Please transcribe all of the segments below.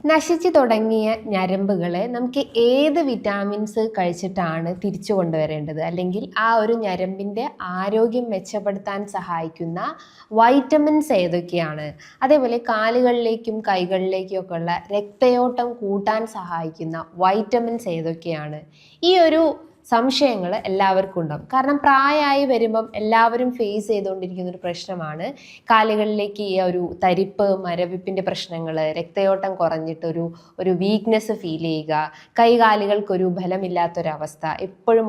നശിച്ചു തുടങ്ങിയ ഞരമ്പുകളെ നമുക്ക് ഏത് വിറ്റാമിൻസ് കഴിച്ചിട്ടാണ് തിരിച്ചു കൊണ്ടുവരേണ്ടത്, അല്ലെങ്കിൽ ആ ഒരു ഞരമ്പിൻ്റെ ആരോഗ്യം മെച്ചപ്പെടുത്താൻ സഹായിക്കുന്ന വൈറ്റമിൻസ് ഏതൊക്കെയാണ്, അതേപോലെ കാലുകളിലേക്കും കൈകളിലേക്കും ഒക്കെ ഉള്ള രക്തയോട്ടം കൂട്ടാൻ സഹായിക്കുന്ന വൈറ്റമിൻസ് ഏതൊക്കെയാണ്, ഈ ഒരു സംശയങ്ങൾ എല്ലാവർക്കും ഉണ്ടാകും. കാരണം പ്രായമായി വരുമ്പം എല്ലാവരും ഫേസ് ചെയ്തുകൊണ്ടിരിക്കുന്ന ഒരു പ്രശ്നമാണ് കാലുകളിലേക്ക് ഈ ഒരു തരിപ്പ്, മരവിപ്പിൻ്റെ പ്രശ്നങ്ങൾ, രക്തയോട്ടം കുറഞ്ഞിട്ടൊരു വീക്ക്നെസ് ഫീൽ ചെയ്യുക, കൈകാലുകൾക്കൊരു ബലമില്ലാത്തൊരവസ്ഥ, എപ്പോഴും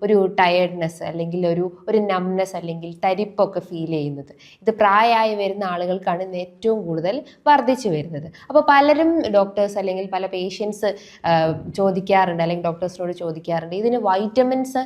ഒരു ടയേർഡ്നെസ് അല്ലെങ്കിൽ ഒരു നംനെസ് അല്ലെങ്കിൽ തരിപ്പൊക്കെ ഫീൽ ചെയ്യുന്നത്. ഇത് പ്രായമായി വരുന്ന ആളുകൾക്കാണ് ഇന്ന് ഏറ്റവും കൂടുതൽ വർദ്ധിച്ചു വരുന്നത്. അപ്പോൾ പലരും ഡോക്ടേഴ്സ് അല്ലെങ്കിൽ പല പേഷ്യൻസ് ചോദിക്കാറുണ്ട്, അല്ലെങ്കിൽ ഡോക്ടേഴ്സിനോട് ചോദിക്കാറുണ്ട്, ഇതിന് വൈറ്റമിൻസ്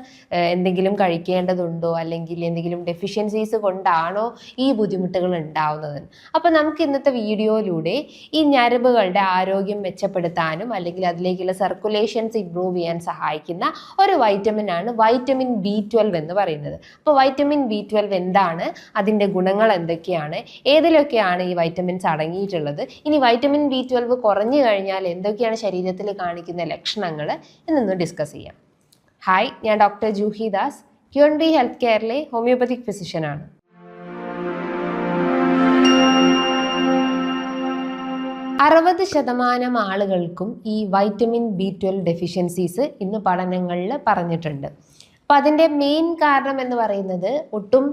എന്തെങ്കിലും കഴിക്കേണ്ടതുണ്ടോ, അല്ലെങ്കിൽ എന്തെങ്കിലും ഡെഫിഷ്യൻസീസ് കൊണ്ടാണോ ഈ ബുദ്ധിമുട്ടുകൾ ഉണ്ടാവുന്നത്. അപ്പോൾ നമുക്ക് ഇന്നത്തെ വീഡിയോയിലൂടെ ഈ ഞരമ്പുകളുടെ ആരോഗ്യം മെച്ചപ്പെടുത്താനും അല്ലെങ്കിൽ അതിലേക്കുള്ള സർക്കുലേഷൻസ് ഇംപ്രൂവ് ചെയ്യാൻ സഹായിക്കുന്ന ഒരു വൈറ്റമിനാണ് വൈറ്റമിൻ B12 എന്ന് പറയുന്നത്. അപ്പോൾ വൈറ്റമിൻ B12 എന്താണ്, അതിൻ്റെ ഗുണങ്ങൾ എന്തൊക്കെയാണ്, ഏതിലൊക്കെയാണ് ഈ വൈറ്റമിൻസ് അടങ്ങിയിട്ടുള്ളത്, ഇനി വൈറ്റമിൻ B12 കുറഞ്ഞു കഴിഞ്ഞാൽ എന്തൊക്കെയാണ് ശരീരത്തിൽ കാണിക്കുന്ന ലക്ഷണങ്ങൾ എന്നൊന്ന് ഡിസ്കസ് ചെയ്യാം. ഹായ്, ഞാൻ doctor Juhi Das, QNB health കെയറിലെ ഹോമിയോപ്പതിക് ഫിസിഷ്യനാണ്. %60 ആളുകൾക്കും ഈ വൈറ്റമിൻ B12 ഡെഫിഷ്യൻസീസ് ഇന്ന് പഠനങ്ങളിൽ പറഞ്ഞിട്ടുണ്ട്. അപ്പോൾ അതിൻ്റെ മെയിൻ കാരണം എന്ന് പറയുന്നത് ഒട്ടും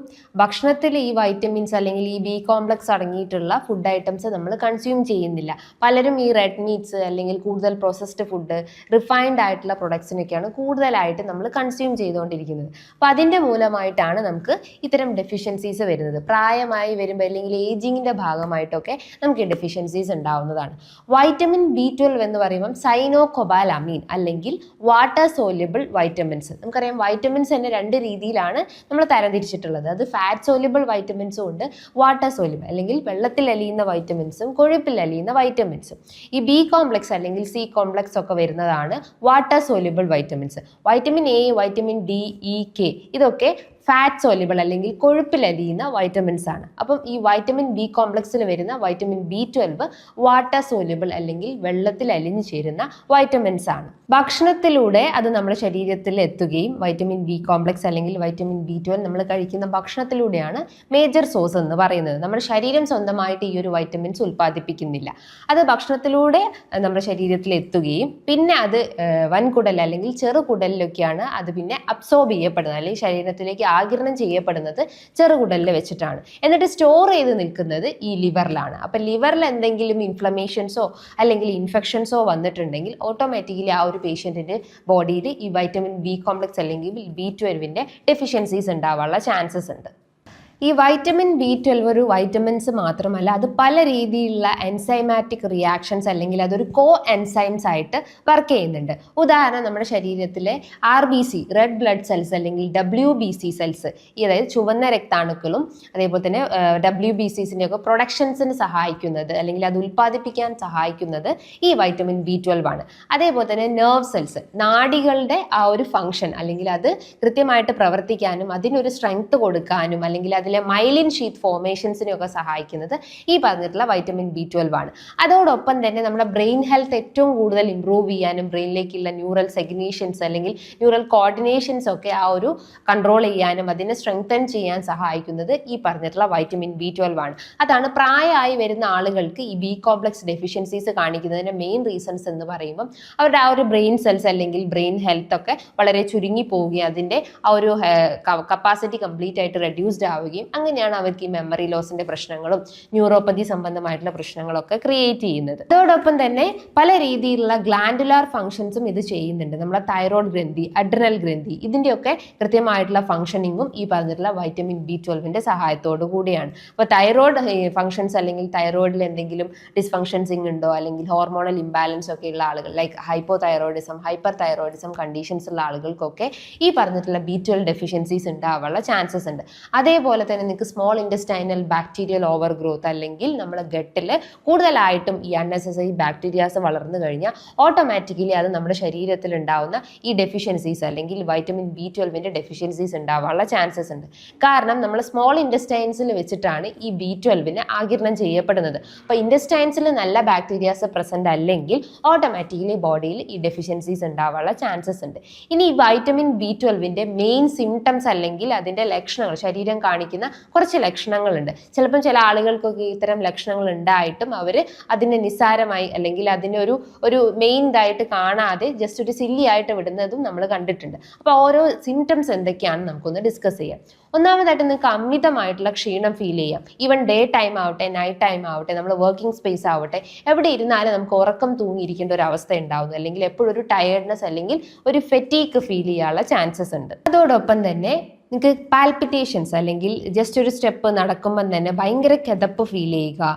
ഭക്ഷണത്തിൽ ഈ വൈറ്റമിൻസ് അല്ലെങ്കിൽ ഈ B കോംപ്ലക്സ് അടങ്ങിയിട്ടുള്ള ഫുഡ് ഐറ്റംസ് നമ്മൾ കൺസ്യൂം ചെയ്യുന്നില്ല. പലരും ഈ റെഡ് മീറ്റ്സ് അല്ലെങ്കിൽ കൂടുതൽ പ്രോസസ്ഡ് ഫുഡ്, റിഫൈൻഡ് ആയിട്ടുള്ള പ്രൊഡക്ട്സിനൊക്കെയാണ് കൂടുതലായിട്ട് നമ്മൾ കൺസ്യൂം ചെയ്തുകൊണ്ടിരിക്കുന്നത്. അപ്പോൾ അതിൻ്റെ മൂലമായിട്ടാണ് നമുക്ക് ഇത്തരം ഡെഫിഷ്യൻസീസ് വരുന്നത്. പ്രായമായി വരുമ്പോൾ അല്ലെങ്കിൽ ഏജിങ്ങിൻ്റെ ഭാഗമായിട്ടൊക്കെ നമുക്ക് ഈ ഡെഫിഷ്യൻസീസ് ഉണ്ടാവുന്നതാണ്. വൈറ്റമിൻ B12 എന്ന് പറയുമ്പം സൈനോകൊബാലമീൻ അല്ലെങ്കിൽ വാട്ടർ സോല്യുബിൾ വൈറ്റമിൻസ്. നമുക്കറിയാം വൈറ്റമിൻസ് തന്നെ 2 രീതിയിലാണ് നമ്മൾ തരംതിരിച്ചിട്ടുള്ളത്. അത് ഫാറ്റ് സോല്യുബിൾ വൈറ്റമിൻസും ഉണ്ട്, വാട്ടർ സോല്യുബിൾ അല്ലെങ്കിൽ വെള്ളത്തിൽ അലിയുന്ന വൈറ്റമിൻസും കൊഴുപ്പിൽ അലിയുന്ന വൈറ്റമിൻസും. ഈ B കോംപ്ലക്സ് അല്ലെങ്കിൽ C കോംപ്ലക്സ് ഒക്കെ വരുന്നതാണ് water soluble vitamins. Vitamin A, vitamin D, E, K ഇതൊക്കെ ഫാറ്റ് സോല്യുബിൾ അല്ലെങ്കിൽ കൊഴുപ്പിൽ അലിയുന്ന വൈറ്റമിൻസ് ആണ്. അപ്പം ഈ വൈറ്റമിൻ B കോംപ്ലക്സിൽ വരുന്ന വൈറ്റമിൻ B12 വാട്ടർ സോല്യുബിൾ അല്ലെങ്കിൽ വെള്ളത്തിൽ അലിഞ്ഞു ചേരുന്ന വൈറ്റമിൻസ് ആണ്. ഭക്ഷണത്തിലൂടെ അത് നമ്മുടെ ശരീരത്തിൽ എത്തുകയും വൈറ്റമിൻ B കോംപ്ലക്സ് അല്ലെങ്കിൽ വൈറ്റമിൻ B12 നമ്മൾ കഴിക്കുന്ന ഭക്ഷണത്തിലൂടെയാണ് മേജർ സോഴ്സ് എന്ന് പറയുന്നത്. നമ്മുടെ ശരീരം സ്വന്തമായിട്ട് ഈ ഒരു വൈറ്റമിൻസ് ഉൽപ്പാദിപ്പിക്കുന്നില്ല. അത് ഭക്ഷണത്തിലൂടെ നമ്മുടെ ശരീരത്തിൽ എത്തുകയും പിന്നെ അത് വൻകുടൽ അല്ലെങ്കിൽ ചെറുകുടലിലൊക്കെയാണ് അത് പിന്നെ അബ്സോർബ് ചെയ്യപ്പെടുന്നത്, അല്ലെങ്കിൽ ശരീരത്തിലേക്ക് ആഗിരണം ചെയ്യപ്പെടുന്നത് ചെറുകുടലിൽ വെച്ചിട്ടാണ്. എന്നിട്ട് സ്റ്റോർ ചെയ്ത് നിൽക്കുന്നത് ഈ ലിവറിലാണ്. അപ്പം ലിവറിൽ എന്തെങ്കിലും ഇൻഫ്ലമേഷൻസോ അല്ലെങ്കിൽ ഇൻഫെക്ഷൻസോ വന്നിട്ടുണ്ടെങ്കിൽ ഓട്ടോമാറ്റിക്കലി ആ ഒരു പേഷ്യൻറ്റിൻ്റെ ബോഡിയിൽ ഈ വൈറ്റമിൻ B കോംപ്ലക്സ് അല്ലെങ്കിൽ B12 ഡെഫിഷ്യൻസീസ് ഉണ്ടാവാനുള്ള ചാൻസസ് ഉണ്ട്. ഈ വൈറ്റമിൻ B12 ഒരു വൈറ്റമിൻസ് മാത്രമല്ല, അത് പല രീതിയിലുള്ള എൻസൈമാറ്റിക് റിയാക്ഷൻസ് അല്ലെങ്കിൽ അതൊരു കോ എൻസൈംസ് ആയിട്ട് വർക്ക് ചെയ്യുന്നുണ്ട്. ഉദാഹരണം, നമ്മുടെ ശരീരത്തിലെ RBC റെഡ് ബ്ലഡ് സെൽസ് അല്ലെങ്കിൽ WBC സെൽസ്, അതായത് ചുവന്ന രക്താണുക്കളും അതേപോലെ തന്നെ WBCസിൻ്റെ ഒക്കെ പ്രൊഡക്ഷൻസിന് സഹായിക്കുന്നത് അല്ലെങ്കിൽ അത് ഉൽപ്പാദിപ്പിക്കാൻ സഹായിക്കുന്നത് ഈ വൈറ്റമിൻ B12 ആണ്. അതേപോലെ തന്നെ നെർവ് സെൽസ്, നാഡികളുടെ ആ ഒരു ഫങ്ഷൻ അല്ലെങ്കിൽ അത് കൃത്യമായിട്ട് പ്രവർത്തിക്കാനും അതിനൊരു സ്ട്രെങ്ത് കൊടുക്കാനും അല്ലെങ്കിൽ അതിലെ മൈലിൻ ഷീറ്റ് ഫോർമേഷൻസിനെയൊക്കെ സഹായിക്കുന്നത് ഈ പറഞ്ഞിട്ടുള്ള വൈറ്റമിൻ B12 ആണ്. അതോടൊപ്പം തന്നെ നമ്മുടെ ബ്രെയിൻ ഹെൽത്ത് ഏറ്റവും കൂടുതൽ ഇംപ്രൂവ് ചെയ്യാനും ബ്രെയിനിലേക്കുള്ള ന്യൂറൽ സെഗ്നേഷൻസ് അല്ലെങ്കിൽ ന്യൂറൽ കോർഡിനേഷൻസ് ഒക്കെ ആ ഒരു കൺട്രോൾ ചെയ്യാനും അതിനെ സ്ട്രെങ്തൻ ചെയ്യാൻ സഹായിക്കുന്നത് ഈ പറഞ്ഞിട്ടുള്ള വൈറ്റമിൻ B12 ആണ്. അതാണ് പ്രായമായി വരുന്ന ആളുകൾക്ക് ഈ B കോംപ്ലക്സ് ഡെഫിഷ്യൻസീസ് കാണിക്കുന്നതിൻ്റെ മെയിൻ റീസൺസ് എന്ന് പറയുമ്പം അവരുടെ ആ ഒരു ബ്രെയിൻ സെൽസ് അല്ലെങ്കിൽ ബ്രെയിൻ ഹെൽത്ത് ഒക്കെ വളരെ ചുരുങ്ങി പോവുകയും അതിൻ്റെ ആ ഒരു കപ്പാസിറ്റി കംപ്ലീറ്റ് ആയിട്ട് റെഡ്യൂസ്ഡ് ആവുകയും അങ്ങനെയാണ് അവർക്ക് ഈ മെമ്മറി ലോസിന്റെ പ്രശ്നങ്ങളും ന്യൂറോപ്പതി സംബന്ധമായിട്ടുള്ള പ്രശ്നങ്ങളൊക്കെ ക്രിയേറ്റ് ചെയ്യുന്നത്. അതോടൊപ്പം തന്നെ പല രീതിയിലുള്ള ഗ്ലാൻഡുലാർ ഫംഗ്ഷൻസും ഇത് ചെയ്യുന്നുണ്ട്. നമ്മുടെ തൈറോയ്ഡ് ഗ്രന്ഥി, അഡ്രിനൽ ഗ്രന്ഥി, ഇതിൻ്റെയൊക്കെ കൃത്യമായിട്ടുള്ള ഫംഗ്ഷനിങ്ങും ഈ പറഞ്ഞിട്ടുള്ള വൈറ്റമിൻ B12 സഹായത്തോടു കൂടിയാണ്. അപ്പോൾ തൈറോയ്ഡ് ഫംഗ്ഷൻസ് അല്ലെങ്കിൽ തൈറോയിഡിൽ എന്തെങ്കിലും ഡിസ്ഫങ്ഷൻസിങ് ഉണ്ടോ അല്ലെങ്കിൽ ഹോർമോണൽ ഇംബാലൻസ് ഒക്കെ ഉള്ള ആളുകൾ, like hypo thyroidism, hyper thyroidism conditions ഉള്ള ആളുകൾക്കൊക്കെ ഈ പറഞ്ഞിട്ടുള്ള B12 ഡെഫിഷ്യൻസീസ് ഉണ്ടാവാനുള്ള ചാൻസസ് ഉണ്ട്. അതേപോലെ തന്നെ നിങ്ങൾക്ക് small intestinal bacterial overgrowth അല്ലെങ്കിൽ നമ്മുടെ ഗട്ടിൽ കൂടുതലായിട്ടും ഈ അൺനെസസറി ബാക്ടീരിയാസ് വളർന്നു കഴിഞ്ഞാൽ ഓട്ടോമാറ്റിക്കലി അത് നമ്മുടെ ശരീരത്തിൽ ഉണ്ടാവുന്ന ഈ ഡെഫിഷ്യൻസീസ് അല്ലെങ്കിൽ വൈറ്റമിൻ B12 ഡെഫിഷ്യൻസീസ് ഉണ്ടാവാനുള്ള ചാൻസസ് ഉണ്ട്. കാരണം നമ്മൾ സ്മോൾ ഇൻറ്റസ്റ്റൈൻസിൽ വെച്ചിട്ടാണ് ഈ B12 ആഗിരണം ചെയ്യപ്പെടുന്നത്. അപ്പോൾ ഇൻറ്റസ്റ്റൈൻസിൽ നല്ല ബാക്ടീരിയാസ് പ്രസന്റ് അല്ലെങ്കിൽ ഓട്ടോമാറ്റിക്കലി ബോഡിയിൽ ഈ ഡെഫിഷ്യൻസീസ് ഉണ്ടാവാനുള്ള ചാൻസസ് ഉണ്ട്. ഇനി ഈ വൈറ്റമിൻ B12 മെയിൻ സിംറ്റംസ് അല്ലെങ്കിൽ അതിൻ്റെ ലക്ഷണങ്ങൾ, ശരീരം കാണിക്കുന്ന കുറച്ച് ലക്ഷണങ്ങളുണ്ട്. ചിലപ്പം ചില ആളുകൾക്കൊക്കെ ഇത്തരം ലക്ഷണങ്ങൾ ഉണ്ടായിട്ടും അവർ അതിനെ നിസ്സാരമായി അല്ലെങ്കിൽ അതിനൊരു മെയിൻ ഇതായിട്ട് കാണാതെ ജസ്റ്റ് ഒരു സില്ലി ആയിട്ട് വിടുന്നതും നമ്മൾ കണ്ടിട്ടുണ്ട്. അപ്പോൾ ഓരോ സിംറ്റംസ് എന്തൊക്കെയാണെന്ന് നമുക്കൊന്ന് ഡിസ്കസ് ചെയ്യാം. ഒന്നാമതായിട്ട് നിങ്ങൾക്ക് അമിതമായിട്ടുള്ള ക്ഷീണം ഫീൽ ചെയ്യാം. ഈവൻ ഡേ ടൈം ആവട്ടെ നൈറ്റ് ടൈം ആവട്ടെ നമ്മൾ വർക്കിംഗ് സ്പേസ് ആവട്ടെ എവിടെ ഇരുന്നാലും നമുക്ക് ഉറക്കം തൂങ്ങിയിരിക്കേണ്ട ഒരു അവസ്ഥ ഉണ്ടാവുന്നു, അല്ലെങ്കിൽ എപ്പോഴും ഒരു ടയർഡ്നെസ് അല്ലെങ്കിൽ ഒരു ഫെറ്റീക്ക് ഫീൽ ചെയ്യാനുള്ള ചാൻസസ് ഉണ്ട്. അതോടൊപ്പം തന്നെ നിങ്ങൾക്ക് പാൽപിറ്റേഷൻസ് അല്ലെങ്കിൽ ജസ്റ്റ് ഒരു സ്റ്റെപ്പ് നടക്കുമ്പം തന്നെ ഭയങ്കര കിതപ്പ് ഫീൽ ചെയ്യുക,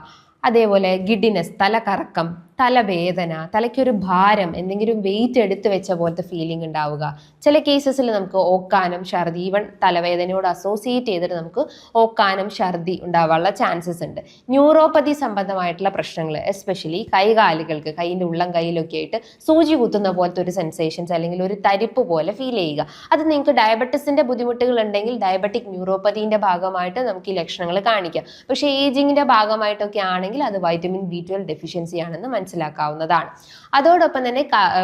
അതേപോലെ ഗിഡിനെസ്, തലകറക്കം, തലവേദന, തലയ്ക്കൊരു ഭാരം, എന്തെങ്കിലും വെയിറ്റ് എടുത്ത് വെച്ച പോലത്തെ ഫീലിംഗ് ഉണ്ടാവുക. ചില കേസസിൽ നമുക്ക് ഓക്കാനം, ഛർദി, ഈവൻ തലവേദനയോട് അസോസിയേറ്റ് ചെയ്തിട്ട് നമുക്ക് ഓക്കാനം, ഛർദി ഉണ്ടാവാനുള്ള ചാൻസസ് ഉണ്ട്. ന്യൂറോപ്പതി സംബന്ധമായിട്ടുള്ള പ്രശ്നങ്ങൾ, എസ്പെഷ്യലി കൈകാലുകൾക്ക്, കൈയിൻ്റെ ഉള്ളം കൈയിലൊക്കെ ആയിട്ട് സൂചി കുത്തുന്ന പോലത്തെ ഒരു സെൻസേഷൻസ് അല്ലെങ്കിൽ ഒരു തരിപ്പ് പോലെ ഫീൽ ചെയ്യുക. അത് നിങ്ങൾക്ക് ഡയബറ്റിസിൻ്റെ ബുദ്ധിമുട്ടുകൾ ഉണ്ടെങ്കിൽ ഡയബറ്റിക് ന്യൂറോപ്പതിൻ്റെ ഭാഗമായിട്ട് നമുക്ക് ഈ ലക്ഷണങ്ങൾ കാണിക്കാം. പക്ഷേ ഏജിങ്ങിൻ്റെ ഭാഗമായിട്ടൊക്കെ ആണെങ്കിൽ അത് വൈറ്റമിൻ B12 ഡെഫിഷ്യൻസി ആണെന്ന് മനസ്സിലാക്കാവുന്നതാണ്. അതോടൊപ്പം തന്നെ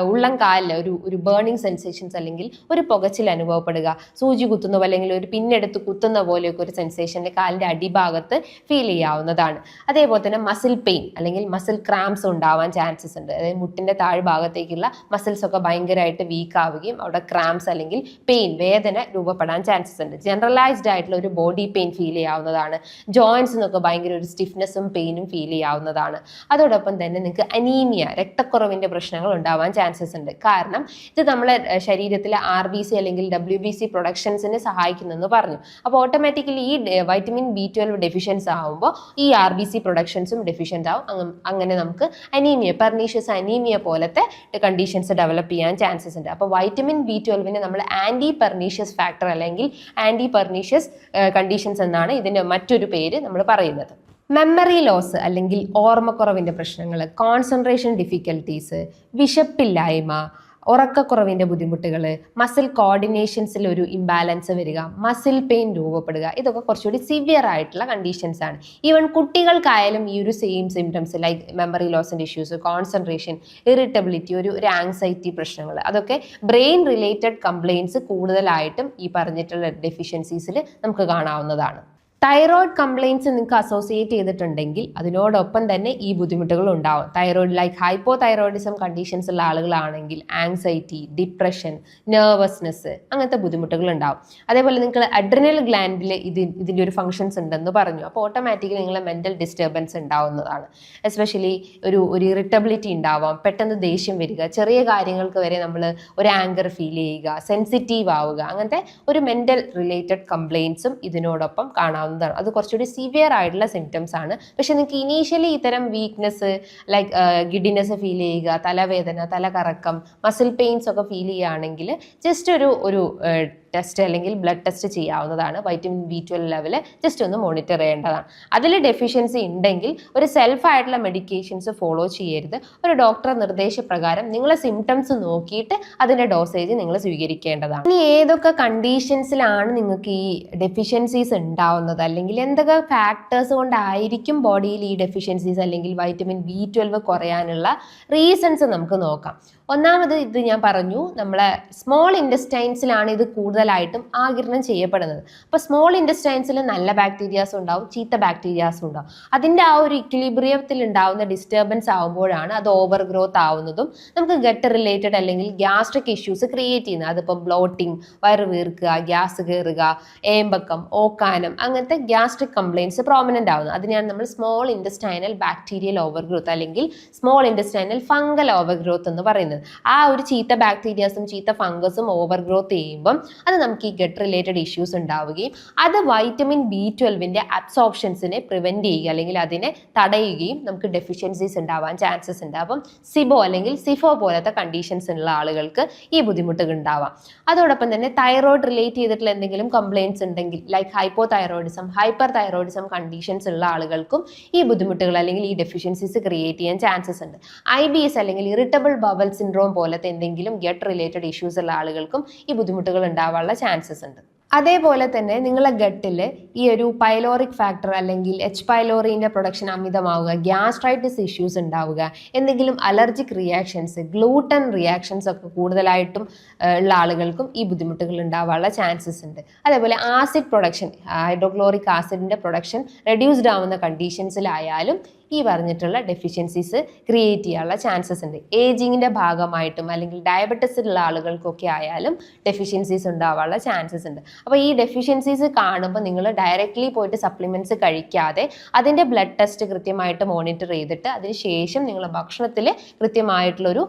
ഉള്ളം കാലിൽ ഒരു ബേണിംഗ് സെൻസേഷൻസ് അല്ലെങ്കിൽ ഒരു പുകച്ചിൽ അനുഭവപ്പെടുക, സൂചി കുത്തുന്ന പോലെ അല്ലെങ്കിൽ ഒരു പിന്നെടുത്ത് കുത്തുന്ന പോലെയൊക്കെ ഒരു സെൻസേഷൻ്റെ കാലിൻ്റെ അടിഭാഗത്ത് ഫീൽ ചെയ്യാവുന്നതാണ്. അതേപോലെ തന്നെ മസിൽ പെയിൻ അല്ലെങ്കിൽ മസിൽ ക്രാംസ് ഉണ്ടാവാൻ ചാൻസസ് ഉണ്ട്. അതായത് മുട്ടിൻ്റെ താഴ്ഭാഗത്തേക്കുള്ള മസിൽസ് ഒക്കെ ഭയങ്കരമായിട്ട് വീക്ക് ആവുകയും അവിടെ ക്രാംസ് അല്ലെങ്കിൽ പെയിൻ, വേദന രൂപപ്പെടാൻ ചാൻസസ് ഉണ്ട്. ജനറലൈസ്ഡ് ആയിട്ടുള്ള ഒരു ബോഡി പെയിൻ ഫീൽ ചെയ്യാവുന്നതാണ്. ജോയിൻസിനൊക്കെ ഭയങ്കര ഒരു സ്റ്റിഫ്നെസ്സും പെയിനും ഫീൽ ചെയ്യാവുന്നതാണ്. അതോടൊപ്പം തന്നെ നിങ്ങൾക്ക് അനീമിയ, രക്തക്കുറവിൻ്റെ പ്രശ്നങ്ങൾ ഉണ്ടാവാൻ ചാൻസസ് ഉണ്ട്. കാരണം ഇത് നമ്മളെ ശരീരത്തിലെ RBC അല്ലെങ്കിൽ WBC പ്രൊഡക്ഷൻസിനെ സഹായിക്കുന്നെന്ന് പറഞ്ഞു. അപ്പോൾ ഓട്ടോമാറ്റിക്കലി ഈ വൈറ്റമിൻ B12 ഡെഫിഷ്യൻസ് ആകുമ്പോൾ ഈ RBC പ്രൊഡക്ഷൻസും ഡെഫിഷ്യൻ്റ് ആവും. അങ്ങനെ നമുക്ക് അനീമിയ, പെർനീഷ്യസ് അനീമിയ പോലത്തെ കണ്ടീഷൻസ് ഡെവലപ്പ് ചെയ്യാൻ ചാൻസസ് ഉണ്ട്. അപ്പോൾ വൈറ്റമിൻ B12 നമ്മൾ ആൻറ്റി പെർനീഷ്യസ് ഫാക്ടർ അല്ലെങ്കിൽ ആൻറ്റി പെർനീഷ്യസ് കണ്ടീഷൻസ് എന്നാണ് ഇതിൻ്റെ മറ്റൊരു പേര് നമ്മൾ പറയുന്നത്. മെമ്മറി ലോസ് അല്ലെങ്കിൽ ഓർമ്മക്കുറവിൻ്റെ പ്രശ്നങ്ങൾ, കോൺസെൻട്രേഷൻ ഡിഫിക്കൽട്ടീസ്, വിശപ്പില്ലായ്മ, ഉറക്കക്കുറവിൻ്റെ ബുദ്ധിമുട്ടുകൾ, മസിൽ കോർഡിനേഷൻസിൽ ഒരു ഇംബാലൻസ് വരിക, മസിൽ പെയിൻ രൂപപ്പെടുക, ഇതൊക്കെ കുറച്ചുകൂടി സിവിയർ ആയിട്ടുള്ള കണ്ടീഷൻസ് ആണ്. ഈവൻ കുട്ടികൾക്കായാലും ഈ ഒരു സെയിം സിംറ്റംസ് ലൈക്ക് മെമ്മറി ലോസിൻ്റെ ഇഷ്യൂസ്, കോൺസെൻട്രേഷൻ, ഇറിറ്റബിലിറ്റി, ഒരു ആങ്സൈറ്റി പ്രശ്നങ്ങൾ, അതൊക്കെ ബ്രെയിൻ റിലേറ്റഡ് കംപ്ലയിൻസ് കൂടുതലായിട്ടും ഈ പറഞ്ഞിട്ടുള്ള ഡെഫിഷ്യൻസീസിൽ നമുക്ക് കാണാവുന്നതാണ്. തൈറോയിഡ് കംപ്ലയിൻസ് നിങ്ങൾക്ക് അസോസിയേറ്റ് ചെയ്തിട്ടുണ്ടെങ്കിൽ അതിനോടൊപ്പം തന്നെ ഈ ബുദ്ധിമുട്ടുകൾ ഉണ്ടാവും. Thyroid like hypo thyroidism conditions ഉള്ള ആളുകളാണെങ്കിൽ ആങ്സൈറ്റി, ഡിപ്രഷൻ, നെർവസ്നെസ്, അങ്ങനത്തെ ബുദ്ധിമുട്ടുകൾ ഉണ്ടാവും. അതേപോലെ നിങ്ങൾ അഡ്രിനൽ ഗ്ലാൻഡിൽ ഇതിൻ്റെ ഒരു ഫങ്ഷൻസ് ഉണ്ടെന്ന് പറഞ്ഞു. അപ്പോൾ ഓട്ടോമാറ്റിക്കലി നിങ്ങളെ മെൻ്റൽ ഡിസ്റ്റർബൻസ് ഉണ്ടാവുന്നതാണ്. എസ്പെഷ്യലി ഒരു ഇറിറ്റബിലിറ്റി ഉണ്ടാവാം, പെട്ടെന്ന് ദേഷ്യം വരിക, ചെറിയ കാര്യങ്ങൾക്ക് വരെ നമ്മൾ ഒരു ആങ്കർ ഫീൽ ചെയ്യുക, സെൻസിറ്റീവ് ആവുക, അങ്ങനത്തെ ഒരു മെൻ്റൽ റിലേറ്റഡ് കംപ്ലയിൻസും ഇതിനോടൊപ്പം കാണാം. അത് കുറച്ചുകൂടി സിവിയർ ആയിട്ടുള്ള സിംറ്റംസ് ആണ്. പക്ഷെ നിങ്ങൾക്ക് ഇനീഷ്യലി ഇത്തരം വീക്ക്നെസ് ലൈക്ക് ഗിഡിനെസ് ഫീൽ ചെയ്യുക, തലവേദന, തലകറക്കം, മസിൽ പെയിൻസ് ഒക്കെ ഫീൽ ചെയ്യുകയാണെങ്കിൽ ജസ്റ്റ് ഒരു ടെസ്റ്റ് അല്ലെങ്കിൽ ബ്ലഡ് ടെസ്റ്റ് ചെയ്യാവുന്നതാണ്. വൈറ്റമിൻ B12 ലെവല് ജസ്റ്റ് ഒന്ന് മോണിറ്റർ ചെയ്യേണ്ടതാണ്. അതിൽ ഡെഫിഷ്യൻസി ഉണ്ടെങ്കിൽ ഒരു സെൽഫായിട്ടുള്ള മെഡിക്കേഷൻസ് ഫോളോ ചെയ്യരുത്. ഒരു ഡോക്ടറെ നിർദ്ദേശപ്രകാരം നിങ്ങളെ സിംറ്റംസ് നോക്കിയിട്ട് അതിൻ്റെ ഡോസേജ് നിങ്ങൾ സ്വീകരിക്കേണ്ടതാണ്. ഇനി ഏതൊക്കെ കണ്ടീഷൻസിലാണ് നിങ്ങൾക്ക് ഈ ഡെഫിഷ്യൻസീസ് ഉണ്ടാവുന്നത് അല്ലെങ്കിൽ എന്തൊക്കെ ഫാക്ടേഴ്സ് കൊണ്ടായിരിക്കും ബോഡിയിൽ ഈ ഡെഫിഷ്യൻസീസ് അല്ലെങ്കിൽ വൈറ്റമിൻ B12 കുറയാനുള്ള റീസൺസ് നമുക്ക് നോക്കാം. ഒന്നാമത് ഇത് ഞാൻ പറഞ്ഞു, നമ്മളെ സ്മോൾ ഇൻറ്റസ്റ്റൈൻസിലാണ് ഇത് കൂടുതലായിട്ടും ആഗിരണം ചെയ്യപ്പെടുന്നത്. അപ്പോൾ സ്മോൾ ഇൻറ്റസ്റ്റൈൻസിൽ നല്ല ബാക്ടീരിയാസ് ഉണ്ടാവും, ചീത്ത ബാക്ടീരിയാസും ഉണ്ടാവും. അതിൻ്റെ ആ ഒരു ഇക്വിലിബ്രിയത്തിൽ ഉണ്ടാവുന്ന ഡിസ്റ്റർബൻസ് ആകുമ്പോഴാണ് അത് ഓവർ ഗ്രോത്ത് ആവുന്നതും നമുക്ക് ഗട്ട് റിലേറ്റഡ് അല്ലെങ്കിൽ ഗ്യാസ്ട്രിക് ഇഷ്യൂസ് ക്രിയേറ്റ് ചെയ്യുന്നത്. അതിപ്പോൾ ബ്ലോട്ടിങ്, വയറ് വീർക്കുക, ഗ്യാസ് കയറുക, ഏമ്പക്കം, ഓക്കാനം, അങ്ങനത്തെ ഗ്യാസ്ട്രിക് കംപ്ലയിൻസ് പ്രോമിനൻ്റ് ആവുന്നത്. അതിനെയാണ് നമ്മൾ small intestinal bacterial overgrowth അല്ലെങ്കിൽ small intestinal fungal overgrowth എന്ന് പറയുന്നത്. ആ ഒരു ചീത്ത ബാക്ടീരിയാസും ചീത്ത ഫംഗസും ഓവർ ഗ്രോത്ത് ചെയ്യുമ്പം അത് നമുക്ക് ഈ ഗട്ട് റിലേറ്റഡ് ഇഷ്യൂസ് ഉണ്ടാവുകയും അത് വൈറ്റമിൻ B12ന്റെ അബ്സോർപ്ഷൻസിനെ പ്രിവെന്റ് ചെയ്യുക അല്ലെങ്കിൽ അതിനെ തടയുകയും നമുക്ക് ഡെഫിഷ്യൻസീസ് ഉണ്ടാവാൻ ചാൻസസ് ഉണ്ട്. അപ്പം സിബോ അല്ലെങ്കിൽ സിഫോ പോലത്തെ കണ്ടീഷൻസ് ഉള്ള ആളുകൾക്ക് ഈ ബുദ്ധിമുട്ടുകൾ ഉണ്ടാവാം. അതോടൊപ്പം തന്നെ തൈറോയിഡ് റിലേറ്റ് ചെയ്തിട്ടുള്ള എന്തെങ്കിലും കംപ്ലയിൻസ് ഉണ്ടെങ്കിൽ like hypo thyroidism, hyper thyroidism conditions ഉള്ള ആളുകൾക്കും ഈ ബുദ്ധിമുട്ടുകൾ അല്ലെങ്കിൽ ഈ ഡെഫിഷ്യൻസീസ് ക്രിയേറ്റ് ചെയ്യാൻ ചാൻസസ് ഉണ്ട്. IBS അല്ലെങ്കിൽ ഇറിറ്റബിൾ ബവൽ സിൻഡ്രോം പോലത്തെ എന്തെങ്കിലും ഗട്ട് റിലേറ്റഡ് ഇഷ്യൂസ് ഉള്ള ആളുകൾക്കും ഈ ബുദ്ധിമുട്ടുകൾ ഉണ്ടാവാനുള്ള ചാൻസസ് ഉണ്ട്. അതേപോലെ തന്നെ നിങ്ങളെ ഗട്ടിൽ ഈ ഒരു പൈലോറിക് ഫാക്ടർ അല്ലെങ്കിൽ H. പൈലോറിൻ്റെ പ്രൊഡക്ഷൻ അമിതമാവുക, ഗ്യാസ്ട്രൈറ്റിസ് ഇഷ്യൂസ് ഉണ്ടാവുക, എന്തെങ്കിലും അലർജിക് റിയാക്ഷൻസ്, ഗ്ലൂട്ടൻ റിയാക്ഷൻസ് ഒക്കെ കൂടുതലായിട്ടും ഉള്ള ആളുകൾക്കും ഈ ബുദ്ധിമുട്ടുകൾ ഉണ്ടാവാനുള്ള ചാൻസസ് ഉണ്ട്. അതേപോലെ ആസിഡ് പ്രൊഡക്ഷൻ, ഹൈഡ്രോക്ലോറിക് ആസിഡിൻ്റെ പ്രൊഡക്ഷൻ റെഡ്യൂസ്ഡ് ആവുന്ന കണ്ടീഷൻസിലായാലും ഈ പറഞ്ഞിട്ടുള്ള ഡെഫിഷ്യൻസീസ് ക്രിയേറ്റ് ചെയ്യാനുള്ള ചാൻസസ് ഉണ്ട്. ഏജിങ്ങിൻ്റെ ഭാഗമായിട്ടും അല്ലെങ്കിൽ ഡയബറ്റിസ് ഉള്ള ആളുകൾക്കൊക്കെ ആയാലും ഡെഫിഷ്യൻസീസ് ഉണ്ടാവാനുള്ള ചാൻസസ് ഉണ്ട്. അപ്പോൾ ഈ ഡെഫിഷ്യൻസീസ് കാണുമ്പോൾ നിങ്ങൾ ഡയറക്റ്റ്ലി പോയിട്ട് സപ്ലിമെൻറ്റ്സ് കഴിക്കാതെ അതിൻ്റെ ബ്ലഡ് ടെസ്റ്റ് കൃത്യമായിട്ട് മോണിറ്റർ ചെയ്തിട്ട് അതിനുശേഷം നിങ്ങൾ ഭക്ഷണത്തിൽ കൃത്യമായിട്ടുള്ളൊരു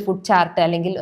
ഫുഡ് ചാർട്ട് അല്ലെങ്കിൽ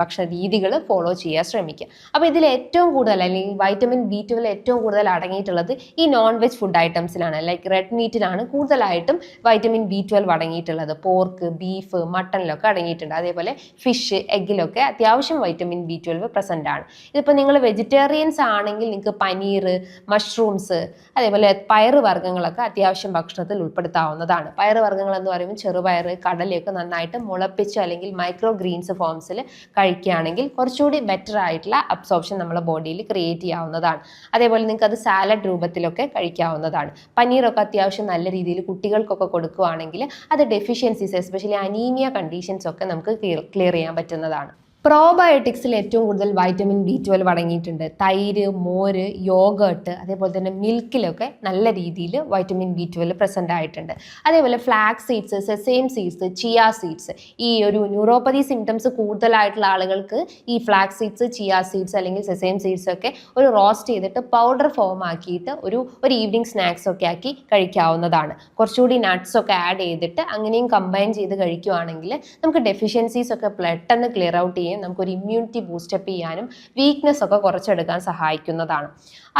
ഭക്ഷണ രീതികൾ ഫോളോ ചെയ്യാൻ ശ്രമിക്കുക. അപ്പോൾ ഇതിൽ ഏറ്റവും കൂടുതൽ അല്ലെങ്കിൽ വൈറ്റമിൻ B12 ഏറ്റവും കൂടുതൽ അടങ്ങിയിട്ടുള്ളത് ഈ നോൺ വെജ് ഫുഡ് ഐറ്റംസിലാണ്. ലൈക്ക് റെഡ് മീറ്റിലാണ് കൂടുതലായിട്ടും വൈറ്റമിൻ B12 അടങ്ങിയിട്ടുള്ളത്. പോർക്ക്, ബീഫ്, മട്ടണിലൊക്കെ അടങ്ങിയിട്ടുണ്ട്. അതേപോലെ ഫിഷ്, എഗ്ഗിലൊക്കെ അത്യാവശ്യം വൈറ്റമിൻ B12 പ്രസൻ്റ് ആണ്. ഇതിപ്പോൾ നിങ്ങൾ വെജിറ്റേറിയൻസ് ആണെങ്കിൽ നിങ്ങൾക്ക് പനീർ, മഷ്റൂംസ്, അതേപോലെ പയറ് വർഗ്ഗങ്ങളൊക്കെ അത്യാവശ്യം ഭക്ഷണത്തിൽ ഉൾപ്പെടുത്താവുന്നതാണ്. പയറ് വർഗ്ഗങ്ങൾ എന്ന് പറയുമ്പോൾ ചെറുപയർ, കടലയൊക്കെ നന്നായിട്ട് മുളപ്പിച്ച് അല്ലെങ്കിൽ മൈക്രോ ഗ്രീൻസ് ഫോംസിൽ കഴിക്കുകയാണെങ്കിൽ കുറച്ചുകൂടി ബെറ്റർ ആയിട്ടുള്ള അബ്സോർപ്ഷൻ നമ്മുടെ ബോഡിയിൽ ക്രിയേറ്റ് ചെയ്യാവുന്നതാണ്. അതേപോലെ നിങ്ങൾക്ക് അത് സാലഡ് രൂപത്തിലൊക്കെ കഴിക്കാവുന്നതാണ്. പനീറൊക്കെ അത്യാവശ്യം നല്ല രീതിയിൽ കുട്ടികൾക്കൊക്കെ കൊടുക്കുകയാണെങ്കിൽ അത് ഡെഫിഷ്യൻസീസ് എസ്പെഷ്യലി അനീമിയ കണ്ടീഷൻസ് ഒക്കെ നമുക്ക് ക്ലിയർ ചെയ്യാൻ പറ്റുന്നതാണ്. പ്രോബയോട്ടിക്സിൽ ഏറ്റവും കൂടുതൽ വൈറ്റമിൻ B12 അടങ്ങിയിട്ടുണ്ട്. തൈര്, മോര്, യോഗേർട്ട്, അതേപോലെ തന്നെ മിൽക്കിലൊക്കെ നല്ല രീതിയിൽ വൈറ്റമിൻ B12 പ്രസൻ്റ് ആയിട്ടുണ്ട്. അതേപോലെ flax seeds, sesame seeds, chia seeds, ഈ ഒരു ന്യൂറോപ്പതി സിംറ്റംസ് കൂടുതലായിട്ടുള്ള ആളുകൾക്ക് ഈ ഫ്ലാക്സ് സീഡ്സ്, ചിയ സീഡ്സ് അല്ലെങ്കിൽ സെസെയിം സീഡ്സ് ഒക്കെ ഒരു റോസ്റ്റ് ചെയ്തിട്ട് പൗഡർ ഫോം ആക്കിയിട്ട് ഒരു ഈവനിങ് സ്നാക്സ് ഒക്കെ ആക്കി കഴിക്കാവുന്നതാണ്. കുറച്ചുകൂടി നട്ട്സ് ഒക്കെ ആഡ് ചെയ്തിട്ട് അങ്ങനെയും കമ്പൈൻ ചെയ്ത് കഴിക്കുകയാണെങ്കിൽ നമുക്ക് ഡെഫിഷ്യൻസീസ് ഒക്കെ പെട്ടെന്ന് ക്ലിയർ ഔട്ട് ചെയ്യും, നമുക്കൊരു ഇമ്മ്യൂണിറ്റി ബൂസ്റ്റപ്പ് ചെയ്യാനും വീക്ക്നെസ് ഒക്കെ കുറച്ചെടുക്കാൻ സഹായിക്കുന്നതാണ്.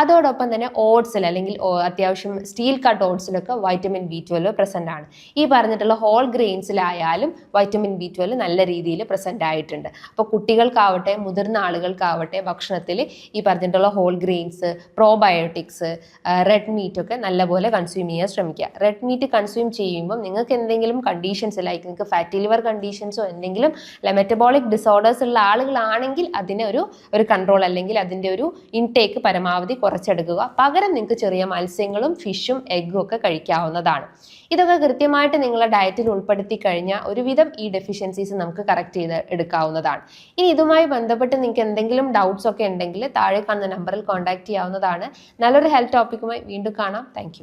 അതോടൊപ്പം തന്നെ ഓട്സിൽ അല്ലെങ്കിൽ അത്യാവശ്യം സ്റ്റീൽ കട്ട് ഓട്സിലൊക്കെ വൈറ്റമിൻ B12 പ്രസൻ്റ് ആണ്. ഈ പറഞ്ഞിട്ടുള്ള ഹോൾ ഗ്രെയിൻസിലായാലും വൈറ്റമിൻ B12 നല്ല രീതിയിൽ പ്രസൻ്റ് ആയിട്ടുണ്ട്. അപ്പോൾ കുട്ടികൾക്കാവട്ടെ മുതിർന്ന ആളുകൾക്കാവട്ടെ ഭക്ഷണത്തിൽ ഈ പറഞ്ഞിട്ടുള്ള whole grains, probiotics, red meat ഒക്കെ നല്ലപോലെ കൺസ്യൂം ചെയ്യാൻ ശ്രമിക്കുക. റെഡ് മീറ്റ് കൺസ്യൂം ചെയ്യുമ്പോൾ നിങ്ങൾക്ക് എന്തെങ്കിലും കണ്ടീഷൻസ് ലൈക്ക് നിങ്ങൾക്ക് ഫാറ്റി ലിവർ കണ്ടീഷൻസോ എന്തെങ്കിലും മെറ്റബോളിക് ഡിസോർഡേഴ്സ് ഉള്ള ആളുകളാണെങ്കിൽ അതിനെ ഒരു കൺട്രോൾ അല്ലെങ്കിൽ അതിൻ്റെ ഒരു ഇൻടേക്ക് പരമാവധി കുറച്ചെടുക്കുക. പകരം നിങ്ങൾക്ക് ചെറിയ മത്സ്യങ്ങളും ഫിഷും എഗ്ഗും ഒക്കെ കഴിക്കാവുന്നതാണ്. ഇതൊക്കെ കൃത്യമായിട്ട് നിങ്ങളുടെ ഡയറ്റിൽ ഉൾപ്പെടുത്തി കഴിഞ്ഞാൽ ഒരുവിധം ഈ ഡെഫിഷ്യൻസീസ് നമുക്ക് കറക്റ്റ് ചെയ്ത് എടുക്കാവുന്നതാണ്. ഇനി ഇതുമായി ബന്ധപ്പെട്ട് നിങ്ങൾക്ക് എന്തെങ്കിലും ഡൗട്ട്സ് ഒക്കെ ഉണ്ടെങ്കിൽ താഴെ കാണുന്ന നമ്പറിൽ കോൺടാക്ട് ചെയ്യാവുന്നതാണ്. നല്ലൊരു ഹെൽത്ത് ടോപ്പിക്കുമായി വീണ്ടും കാണാം. താങ്ക്